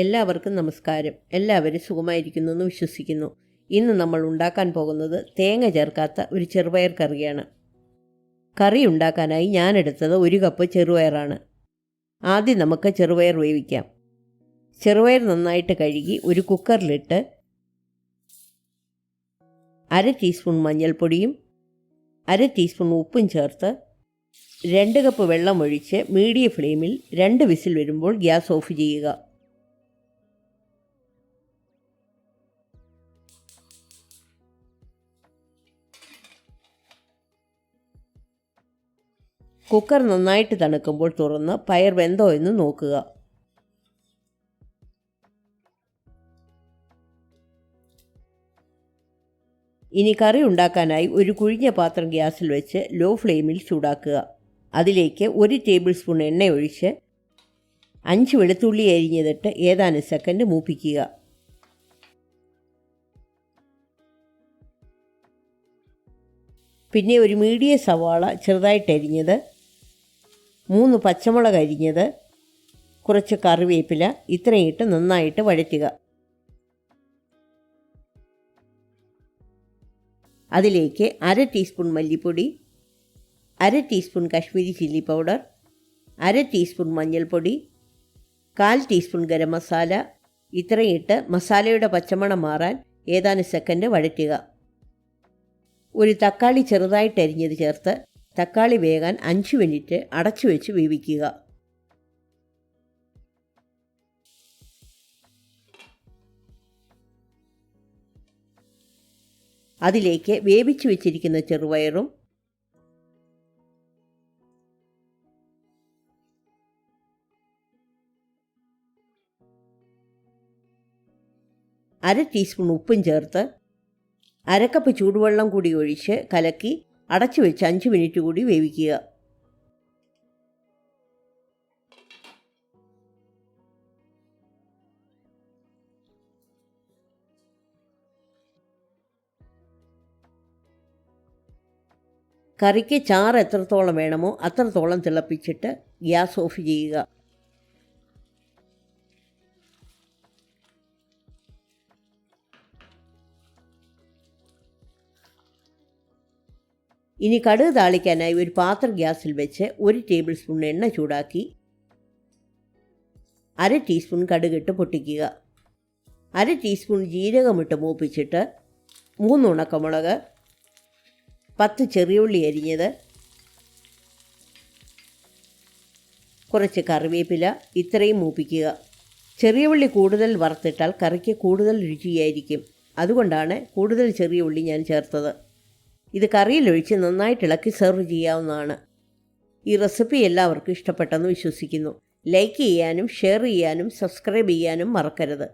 എല്ലാവർക്കും നമസ്കാരം. എല്ലാവരും സുഖമായിരിക്കുന്നു എന്ന് വിശ്വസിക്കുന്നു. ഇന്ന് നമ്മൾ ഉണ്ടാക്കാൻ പോകുന്നത് തേങ്ങ ചേർക്കാത്ത ഒരു ചെറുപയർ കറിയാണ്. കറി ഉണ്ടാക്കാനായി ഞാനെടുത്തത് 1 കപ്പ് ചെറുപയറാണ്. ആദ്യം നമുക്ക് ചെറുപയർ വേവിക്കാം. ചെറുപയർ നന്നായിട്ട് കഴുകി ഒരു കുക്കറിലിട്ട് 1/2 ടീസ്പൂൺ മഞ്ഞൾപ്പൊടിയും 1/2 ടീസ്പൂൺ ഉപ്പും ചേർത്ത് 2 കപ്പ് വെള്ളം ഒഴിച്ച് മീഡിയം ഫ്ലെയിമിൽ 2 വിസിൽ വരുമ്പോൾ ഗ്യാസ് ഓഫ് ചെയ്യുക. കുക്കർ നന്നായിട്ട് തണുക്കുമ്പോൾ തുറന്ന് പയർ വെന്തോ എന്ന് നോക്കുക. ഇനി കറി ഉണ്ടാക്കാനായി ഒരു കുഴിഞ്ഞ പാത്രം ഗ്യാസിൽ വെച്ച് ലോ ഫ്ലെയിമിൽ ചൂടാക്കുക. അതിലേക്ക് 1 ടേബിൾ സ്പൂൺ എണ്ണ ഒഴിച്ച് 5 വെളുത്തുള്ളി അരിഞ്ഞതിട്ട് ഏതാനും സെക്കൻഡ് മൂപ്പിക്കുക. പിന്നെ ഒരു മീഡിയം സവാള ചെറുതായിട്ട് അരിഞ്ഞത്, 3 പച്ചമുളക് അരിഞ്ഞത്, കുറച്ച് കറിവേപ്പില ഇത്രയും ഇട്ട് നന്നായിട്ട് വഴറ്റുക. അതിലേക്ക് 1/2 ടീസ്പൂൺ മല്ലിപ്പൊടി, 1/2 teaspoon Kashmiri chilli powder, 1/2 teaspoon മഞ്ഞൾപ്പൊടി, 1/4 ടീസ്പൂൺ ഗരം മസാല ഇത്രയും ഇട്ട് മസാലയുടെ പച്ചമണം മാറാൻ ഏതാനും സെക്കൻഡ് വഴറ്റുക. ഒരു തക്കാളി ചെറുതായിട്ട് അരിഞ്ഞത് ചേർത്ത് തക്കാളി വേകാൻ 5 മിനിറ്റ് അടച്ചു വെച്ച് വേവിക്കുക. അതിലേക്ക് വേവിച്ചു വെച്ചിരിക്കുന്ന ചെറുപയറും അര ടീസ്പൂൺ ഉപ്പും ചേർത്ത് 1/2 കപ്പ് ചൂടുവെള്ളം കൂടി ഒഴിച്ച് കലക്കി അടച്ചു വെച്ച് 5 മിനിറ്റ് കൂടി വേവിക്കുക. കറിക്ക് ചാറ് എത്രത്തോളം വേണമോ അത്രത്തോളം തിളപ്പിച്ചിട്ട് ഗ്യാസ് ഓഫ് ചെയ്യുക. ഇനി കടുക് താളിക്കാനായി ഒരു പാത്രം ഗ്യാസിൽ വെച്ച് 1 ടേബിൾ സ്പൂൺ എണ്ണ ചൂടാക്കി 1/2 ടീസ്പൂൺ കടുകിട്ട് പൊട്ടിക്കുക. 1/2 ടീസ്പൂൺ ജീരകമിട്ട് മൂപ്പിച്ചിട്ട് 3 ഉണക്കമുളക്, 10 ചെറിയ ഉള്ളി അരിഞ്ഞത്, കുറച്ച് കറിവേപ്പില ഇത്രയും മൂപ്പിക്കുക. ചെറിയ ഉള്ളി കൂടുതൽ വറുത്തിട്ടാൽ കറിക്ക് കൂടുതൽ രുചിയായിരിക്കും. അതുകൊണ്ടാണ് കൂടുതൽ ചെറിയ ഉള്ളി ഞാൻ ചേർത്തത്. ഇത് കറിയിലൊഴിച്ച് നന്നായിട്ട് ഇളക്കി സെർവ് ചെയ്യാവുന്നതാണ്. ഈ റെസിപ്പി എല്ലാവർക്കും ഇഷ്ടപ്പെട്ടെന്ന് വിശ്വസിക്കുന്നു. ലൈക്ക് ചെയ്യാനും ഷെയർ ചെയ്യാനും സബ്സ്ക്രൈബ് ചെയ്യാനും മറക്കരുത്.